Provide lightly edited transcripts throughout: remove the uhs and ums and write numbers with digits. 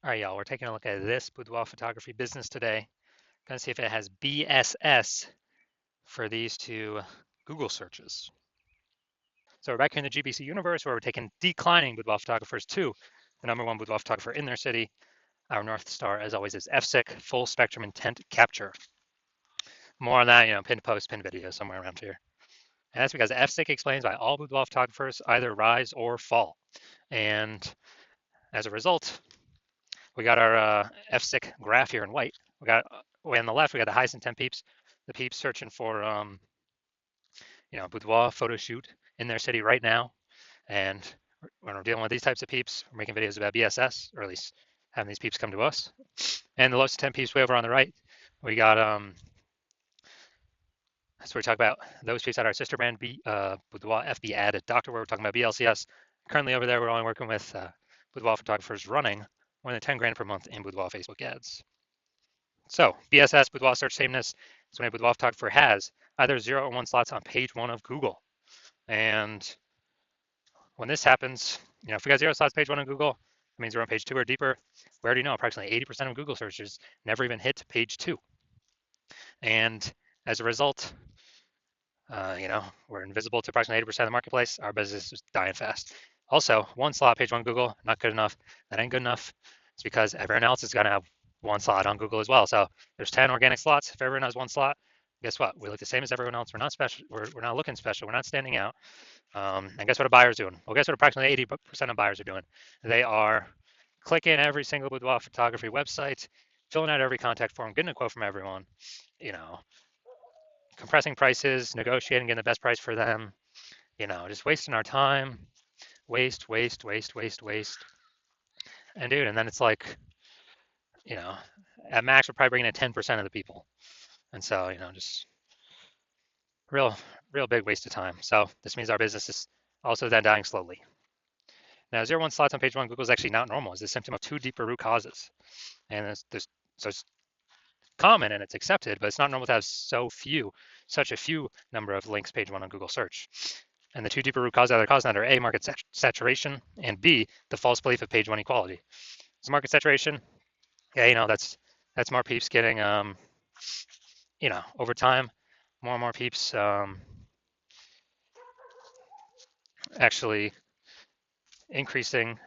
All right, y'all, we're taking a look at this boudoir photography business today. Gonna see if it has BSS for these two Google searches. So we're back here in the GBC universe where we're taking declining boudoir photographers to the #1 boudoir photographer in their city. Our North Star, as always, is FSIC, full spectrum intent capture. More on that, pinned post, pinned video somewhere around here. And that's because FSIC explains why all boudoir photographers either rise or fall. And as a result, we got our FSIC graph here in white. We got way on the left, we got the highest intent peeps, the peeps searching for boudoir photo shoot in their city right now. And when we're dealing with these types of peeps, we're making videos about BSS, or at least having these peeps come to us. And the lowest intent peeps way over on the right, we got so we talk about those peeps at our sister brand Boudoir FB Ad Doctor, where we're talking about BLCS. Currently over there, we're only working with boudoir photographers running more than 10 grand per month in boudoir Facebook ads. So BSS, boudoir search sameness, is when a boudoir photographer has either 0 or 1 slots on page 1 of Google. And when this happens, if we got 0 slots page 1 on Google, it means we're on page 2 or deeper. We already know approximately 80% of Google searches never even hit page 2. And as a result, we're invisible to approximately 80% of the marketplace. Our business is dying fast. Also, 1 slot page 1 Google, not good enough. That ain't good enough. It's because everyone else is going to have 1 slot on Google as well. So there's 10 organic slots. If everyone has 1 slot, guess what? We look the same as everyone else. We're not special. We're not looking special. We're not standing out. And guess what a buyer's doing? Well, guess what approximately 80% of buyers are doing? They are clicking every single boudoir photography website, filling out every contact form, getting a quote from everyone, compressing prices, negotiating, getting the best price for them, just wasting our time, waste. And dude, and then it's like, at max, we're probably bringing in 10% of the people. And so, just real, real big waste of time. So this means our business is also then dying slowly. Now, 0 1 slots on page 1 Google is actually not normal. It's a symptom of 2 deeper root causes. And so it's common and it's accepted, but it's not normal to have such a few number of links page 1 on Google search. And the 2 deeper root causes that are causing that are A, market saturation, and B, the false belief of page 1 equality. So market saturation, yeah, that's more peeps getting, over time, more and more peeps actually increasing,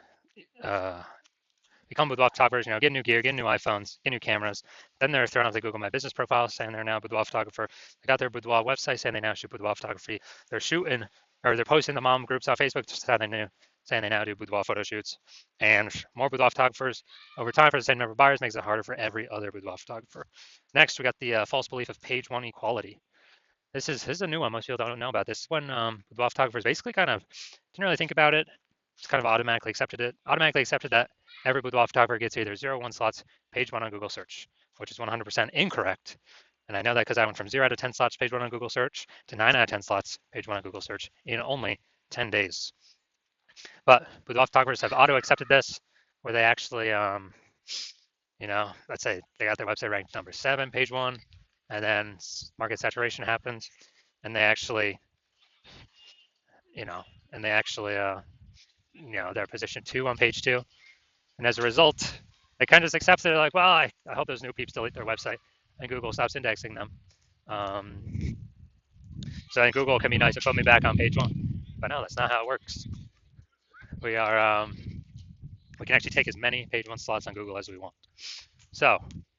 become boudoir photographers, get new gear, get new iPhones, get new cameras. Then they're thrown off the Google My Business profile saying they're now a boudoir photographer. They got their boudoir website saying they now shoot boudoir photography. They're shooting, or they're posting the mom groups on Facebook just saying they now do boudoir photo shoots. And more boudoir photographers over time for the same number of buyers makes it harder for every other boudoir photographer. Next, we got the false belief of page 1 equality. This is a new one. Most people don't know about this. When boudoir photographers basically kind of didn't really think about it, just kind of automatically accepted that every boudoir photographer gets either 0 1 slots page 1 on Google search, which is 100% incorrect. And I know that because I went from 0 out of 10 slots page 1 on Google search to 9 out of 10 slots page 1 on Google search in only 10 days. But boudoir photographers have auto accepted this, where they actually, let's say they got their website ranked number 7 page 1, and then market saturation happens, and they actually, they're position 2 on page 2. And as a result, they kind of just accept it. They're like, well, I hope those new peeps delete their website and Google stops indexing them. So then Google can be nice and put me back on page 1. But no, that's not how it works. We can actually take as many page 1 slots on Google as we want. So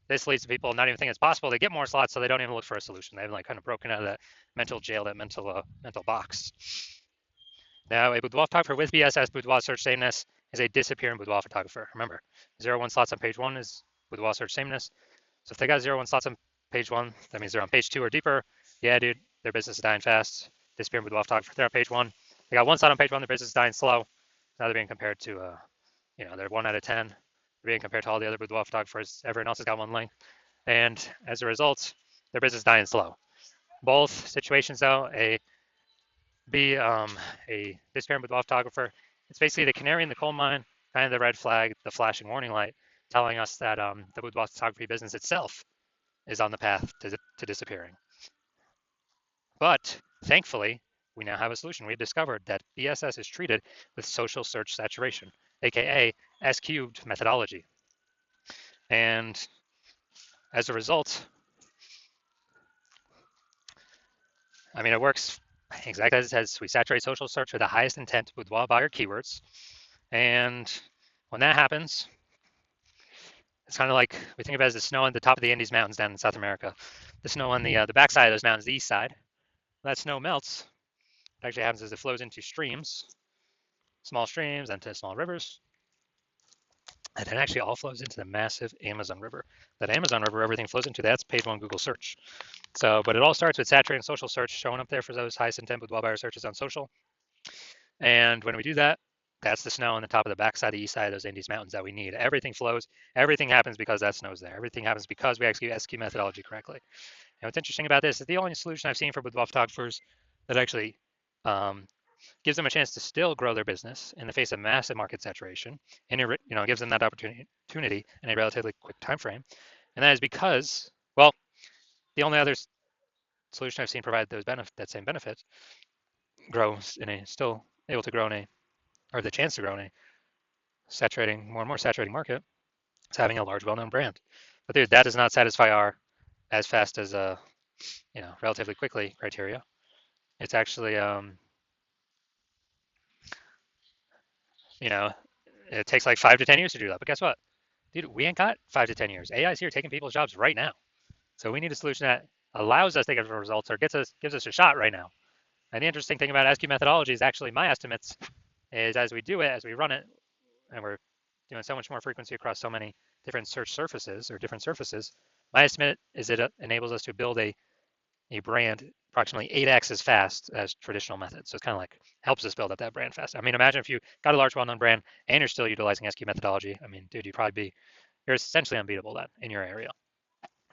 this leads to people not even thinking it's possible. They get more slots, so they don't even look for a solution. They've kind of broken out of that mental jail, that mental box. Now, a boudoir photographer with BSS, boudoir search sameness, is a disappearing boudoir photographer. Remember, 0 1 slots on page 1 is boudoir search sameness. So if they got 0 1 slots on page 1, that means they're on page 2 or deeper. Yeah, dude, their business is dying fast. Disappearing boudoir photographer, they're on page 1. They got 1 slot on page 1, their business is dying slow. Now they're being compared to, they're 1 out of 10. They're being compared to all the other boudoir photographers. Everyone else has got 1 link. And as a result, their business is dying slow. Both situations, though, a disappearing boudoir photographer. It's basically the canary in the coal mine, kind of the red flag, the flashing warning light, telling us that the boudoir photography business itself is on the path to disappearing. But thankfully, we now have a solution. We've discovered that BSS is treated with social search saturation, aka S cubed methodology. And as a result, I mean, it works exactly as it says. We saturate social search with the highest intent with boudoir buyer keywords. And when that happens, it's kind of like we think of it as the snow on the top of the Andes Mountains down in South America. The snow on the backside of those mountains, the east side. When that snow melts, what actually happens is it flows into streams, small streams, and to small rivers. And it actually all flows into the massive Amazon River. That Amazon River, everything flows into. That's page one Google search. So, but it all starts with saturating social search, showing up there for those highest intent with buyer searches on social. And when we do that, that's the snow on the top of the backside, the east side of those Andes Mountains that we need. Everything flows. Everything happens because that snow's there. Everything happens because we execute SQ methodology correctly. And what's interesting about this is the only solution I've seen for boudoir photographers that actually gives them a chance to still grow their business in the face of massive market saturation, and it gives them that opportunity in a relatively quick time frame. And that is because, well, the only other solution I've seen provide that same benefit grows in a still able to grow in a or the chance to grow in a saturating more and more saturating market is having a large well-known brand. But dude, that does not satisfy our as fast as relatively quickly criteria. It's actually you know it takes like 5 to 10 years to do that. But guess what, dude? We ain't got 5 to 10 years. AI is here taking people's jobs right now. So we need a solution that allows us to get results or gives us a shot right now. And the interesting thing about SQ methodology is actually my estimates is as we do it, as we run it, and we're doing so much more frequency across so many different search surfaces or different surfaces, my estimate is it enables us to build a brand approximately 8x as fast as traditional methods. So it's kind of like helps us build up that brand fast. I mean, imagine if you got a large well-known brand and you're still utilizing SQ methodology. I mean, dude, you're essentially unbeatable then in your area.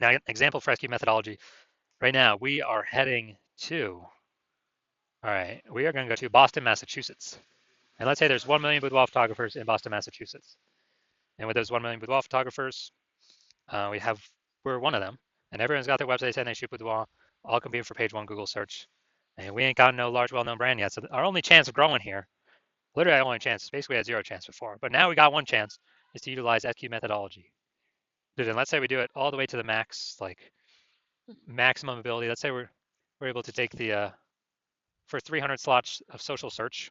Now, an example for SQ methodology, right now we are heading to, all right, we are going to go to Boston, Massachusetts. And let's say there's 1 million boudoir photographers in Boston, Massachusetts. And with those 1 million boudoir photographers, we're one of them. And everyone's got their website saying they shoot boudoir, all competing for page one Google search. And we ain't got no large, well-known brand yet. So our only chance of growing here, literally our only chance, basically had zero chance before. But now we got one chance, is to utilize SQ methodology. And let's say we do it all the way to the max, like maximum ability. Let's say we're able to take the for 300 slots of social search,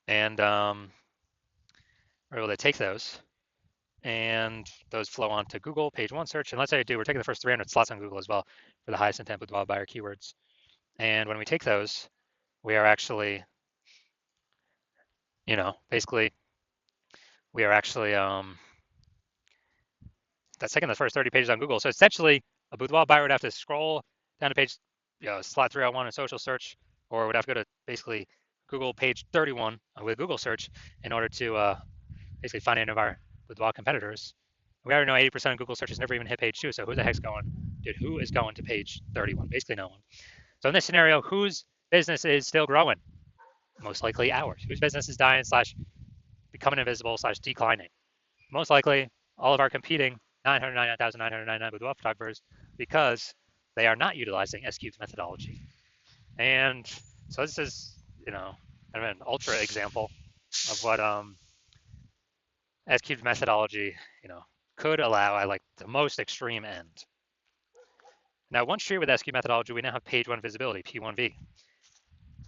and we're able to take those, and those flow onto Google page one search. And let's say we're taking the first 300 slots on Google as well for the highest intent with wild buyer keywords. And when we take those, we are actually, basically, we are actually that's taking the first 30 pages on Google. So essentially, a boudoir buyer would have to scroll down to page, slot 301 in social search, or would have to go to basically Google page 31 with Google search in order to basically find any of our boudoir competitors. We already know 80% of Google searches never even hit page 2. So who the heck's going? Dude, who is going to page 31? Basically no one. So in this scenario, whose business is still growing? Most likely ours. Whose business is dying / becoming invisible / declining? Most likely all of our competing 999,999 boudoir photographers because they are not utilizing S-Cube's methodology. And so this is, kind of an ultra example of what S-Cube's methodology, could allow at like the most extreme end. Now, once treated with SQ methodology, we now have page one visibility, P1V.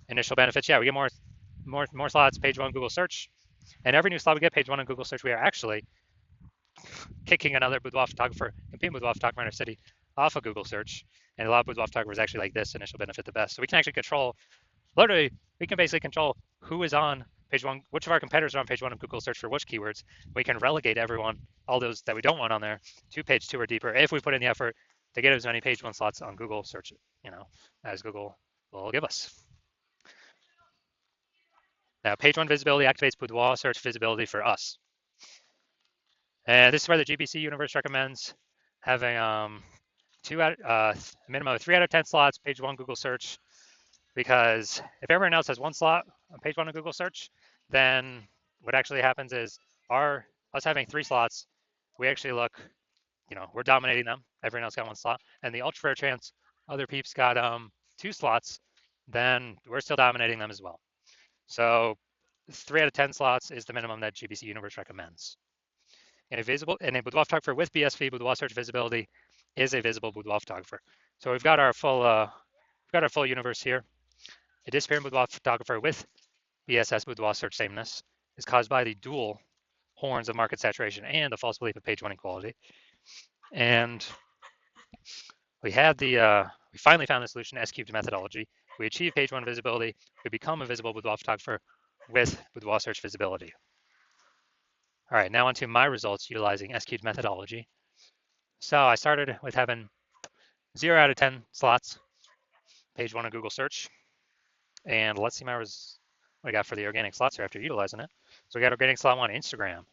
Initial benefits, yeah, we get more slots, page one Google search. And every new slot we get, page one on Google search, we are actually kicking another boudoir photographer, competing boudoir photographer in our city off of Google search. And a lot of boudoir photographers actually like this initial benefit the best. So we can actually literally, we can basically control who is on page one, which of our competitors are on page one of Google search for which keywords. We can relegate everyone, all those that we don't want on there, to page two or deeper if we put in the effort to get as many page one slots on Google search, as Google will give us. Now, page one visibility activates boudoir search visibility for us. And this is where the GBC universe recommends having a minimum of 3 out of 10 slots, page one Google search, because if everyone else has one slot on page one of Google search, then what actually happens is us having 3 slots, we actually look, we're dominating them. Everyone else got one slot, and the ultra rare chance other peeps got 2 slots, then we're still dominating them as well. So 3 out of 10 slots is the minimum that GBC Universe recommends. And a boudoir photographer with BSV boudoir search visibility is a visible boudoir photographer. So we've got our full universe here. A disappearing boudoir photographer with BSS boudoir search sameness is caused by the dual horns of market saturation and the false belief of page one equality. And we finally found the solution, S-cubed methodology. We achieve page one visibility. We become a visible boudoir photographer with boudoir search visibility. All right, now onto my results utilizing S-cubed methodology. So I started with having 0 out of 10 slots, page one of Google search. And let's see what I got for the organic slots here after utilizing it. So we got organic slot 1, Instagram,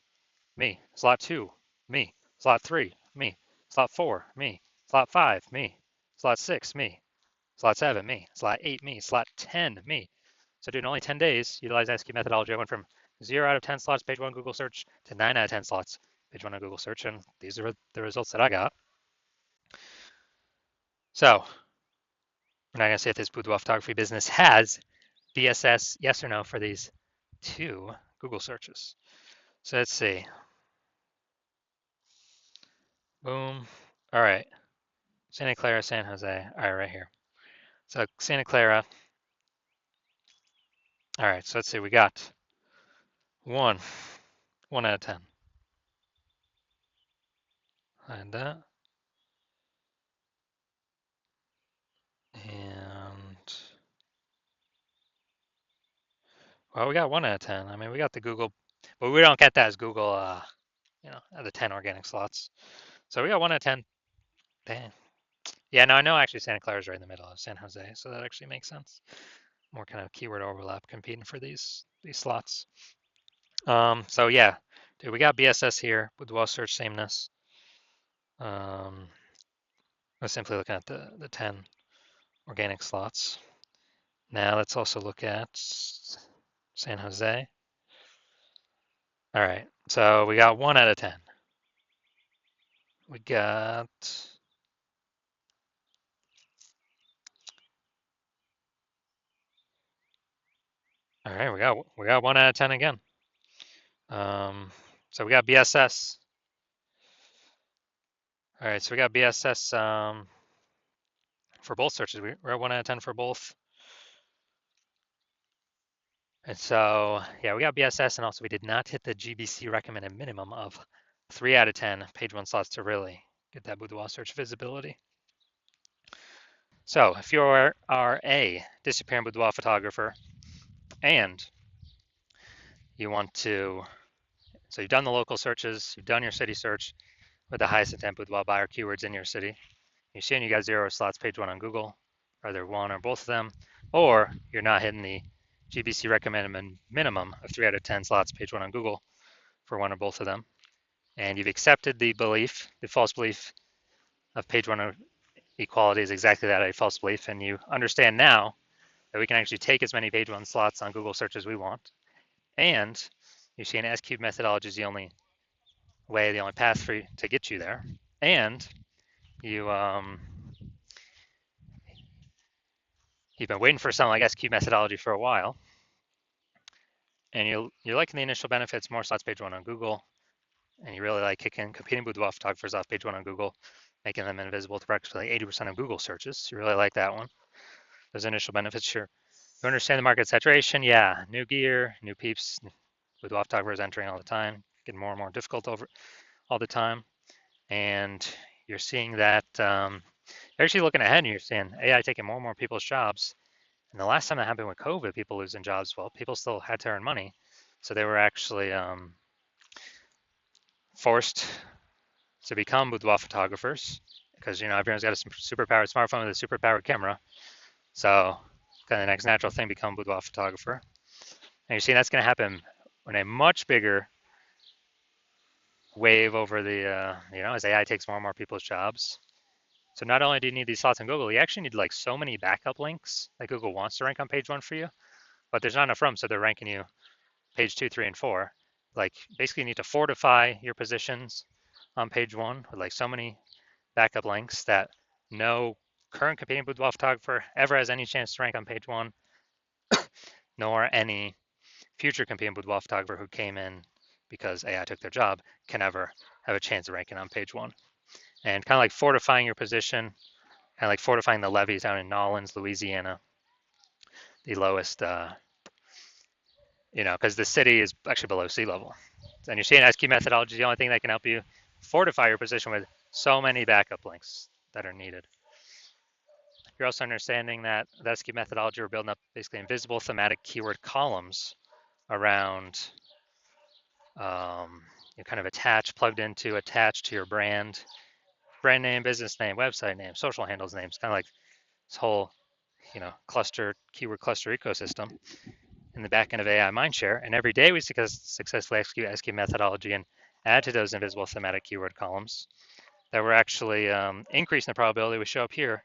me. Slot 2, me. Slot 3, me. Slot 4, me. Slot 5, me. Slot 6, me. Slot 7, me. Slot 8, me. Slot 10, me. So during only 10 days, utilize SQ methodology, I went from 0 out of 10 slots, page one Google search, to 9 out of 10 slots, page one of Google search. And these are the results that I got. So we're not going to see if this boudoir photography business has BSS, yes or no, for these 2 Google searches. So let's see. Boom. All right. Santa Clara, San Jose. All right, right here. So Santa Clara. All right, so let's see. We got 1 out of 10. And that. And well, we got 1 out of 10. I mean, we got the Google, but we don't get that as Google, the 10 organic slots. So we got 1 out of 10. Dang. Yeah, no, I know actually Santa Clara is right in the middle of San Jose, so that actually makes sense. More kind of keyword overlap competing for these slots. So yeah, dude, we got BSS here with well search sameness. Let's simply look at the 10 organic slots. Now let's also look at San Jose. All right, so we got 1 out of 10. We got all right. We got 1 out of 10 again. So we got BSS. All right, so we got BSS for both searches. We're at 1 out of 10 for both. And so yeah, we got BSS, and also we did not hit the GBC recommended minimum of 3 out of 10 page one slots to really get that boudoir search visibility. So if you are a disappearing boudoir photographer and you want to, so you've done the local searches, you've done your city search with the highest intent boudoir buyer keywords in your city, you're seeing you got 0 slots page one on Google, either one or both of them, or you're not hitting the GBC recommended minimum of 3 out of 10 slots page one on Google for one or both of them, and you've accepted the false belief of page one equality is exactly that, a false belief, and you understand now that we can actually take as many page one slots on Google search as we want, and you see an S-cubed methodology is the only way, the only path for you to get you there, and you've been waiting for something like S-cubed methodology for a while, and you're liking the initial benefits, more slots page one on Google, and you really like competing boudoir photographers off page one on Google, making them invisible to practically 80% of Google searches. You really like that one. Those initial benefits, sure. You understand the market saturation, yeah. New gear, new peeps, boudoir photographers entering all the time, getting more and more difficult over all the time. And you're seeing that you're actually looking ahead and you're seeing AI taking more and more people's jobs. And the last time that happened with COVID, people losing jobs, well, people still had to earn money. So they were actually forced to become boudoir photographers because, everyone's got a superpowered smartphone with a superpowered camera. So kind of the next natural thing, become boudoir photographer. And you're seeing that's going to happen in a much bigger wave over the, as AI takes more and more people's jobs. So not only do you need these slots on Google, you actually need like so many backup links that Google wants to rank on page one for you, but there's not enough room, so they're ranking you page 2, 3, and 4. Like basically you need to fortify your positions on page one with like so many backup links that no current competing boudoir photographer ever has any chance to rank on page one, nor any future competing boudoir photographer who came in because AI took their job, can ever have a chance of ranking on page one. And kind of like fortifying your position, kind of like fortifying the levees down in Nolens, Louisiana, the lowest, because the city is actually below sea level. And you're seeing SQ methodology is the only thing that can help you fortify your position with so many backup links that are needed. You're also understanding that the SQ methodology, we're building up basically invisible thematic keyword columns around kind of attached to your brand name, business name, website name, social handles names, kind of like this whole, keyword cluster ecosystem in the back end of AI Mindshare. And every day we successfully execute SQ methodology and add to those invisible thematic keyword columns, that we're actually increasing the probability we show up here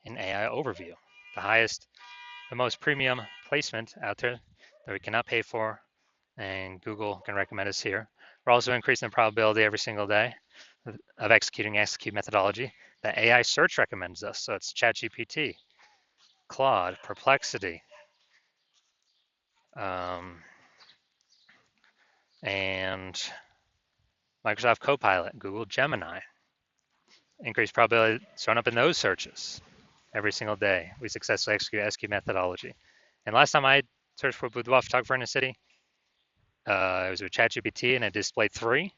in AI Overview, the most premium placement out there that we cannot pay for, and Google can recommend us here. We're also increasing the probability every single day of executing SQ methodology that AI search recommends us. So it's ChatGPT, Claude, Perplexity, and Microsoft Copilot, Google Gemini. Increased probability showing up in those searches every single day. We successfully execute SQ methodology. And last time I searched for boudoir photographer in a city, it was with ChatGPT and it displayed 3.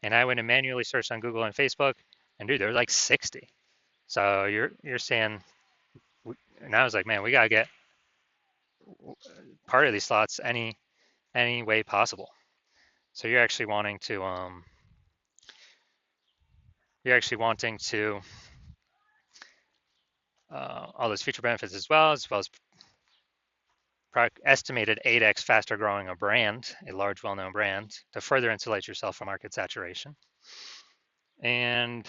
And I went and manually searched on Google and Facebook, and dude, there were like 60. So you're saying, and I was like, man, we gotta get part of these slots any way possible. So you're actually wanting to all those feature benefits as well as estimated 8x faster growing a large well-known brand, to further insulate yourself from market saturation. And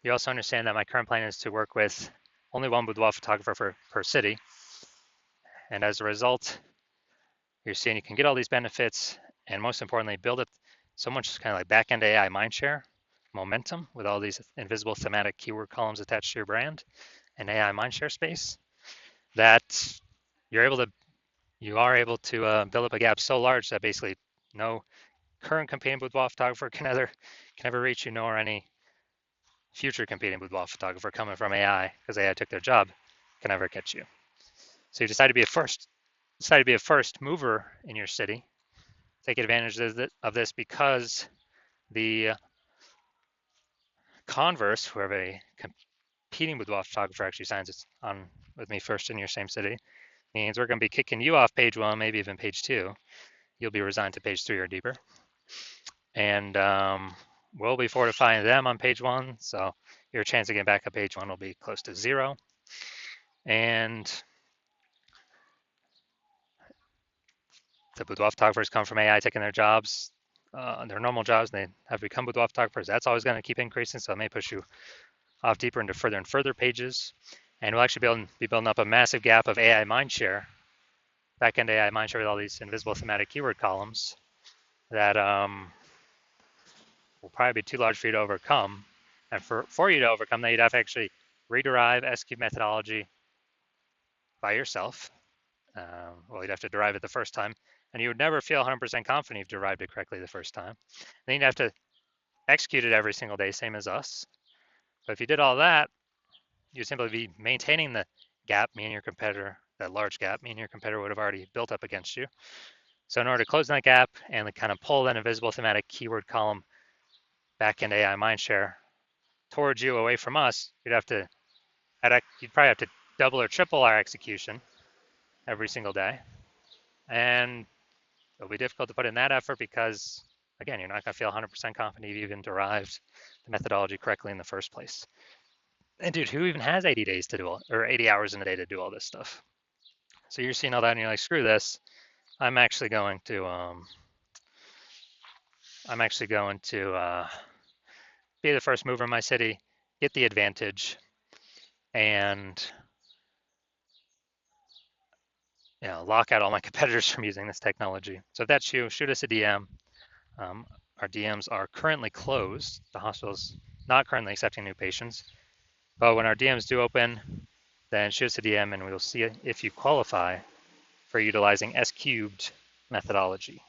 you also understand that my current plan is to work with only one boudoir photographer per city. And as a result, you're seeing you can get all these benefits, and most importantly, build up so much kind of like back-end AI mindshare momentum with all these invisible thematic keyword columns attached to your brand and AI mindshare space, that you are able to build up a gap so large that basically no current competing boudoir photographer can ever reach you, nor any future competing boudoir photographer coming from AI, because AI took their job, can ever catch you. So you decide to be a first mover in your city. Take advantage of this, because the converse, whoever a competing boudoir photographer actually signs on with me first in your same city, means we're going to be kicking you off page 1, maybe even page 2. You'll be resigned to page 3 or deeper. And we'll be fortifying them on page 1, so your chance of getting back up page 1 will be close to 0. And the boudoir photographers come from AI taking their jobs, their normal jobs, and they have become boudoir photographers. That's always going to keep increasing, so it may push you off deeper into further and further pages. And we'll actually be building up a massive gap of AI mindshare, back-end AI mindshare with all these invisible thematic keyword columns that will probably be too large for you to overcome. And for you to overcome that, you'd have to actually rederive SQ methodology by yourself. You'd have to derive it the first time, and you would never feel 100% confident you've derived it correctly the first time. Then you'd have to execute it every single day, same as us. But if you did all that, you'd simply be maintaining the gap, me and your competitor, that large gap, me and your competitor would have already built up against you. So in order to close that gap and kind of pull that invisible thematic keyword column back-end AI mindshare towards you, away from us, you'd probably have to double or triple our execution every single day. And it'll be difficult to put in that effort because, again, you're not going to feel 100% confident you've even derived the methodology correctly in the first place. And dude, who even has 80 days to do or 80 hours in a day to do all this stuff? So you're seeing all that and you're like, screw this. I'm actually going to be the first mover in my city, get the advantage, and lock out all my competitors from using this technology. So if that's you, shoot us a DM. Our DMs are currently closed. The hospital's not currently accepting new patients. But when our DMs do open, then shoot us a DM and we'll see if you qualify for utilizing S-cubed methodology.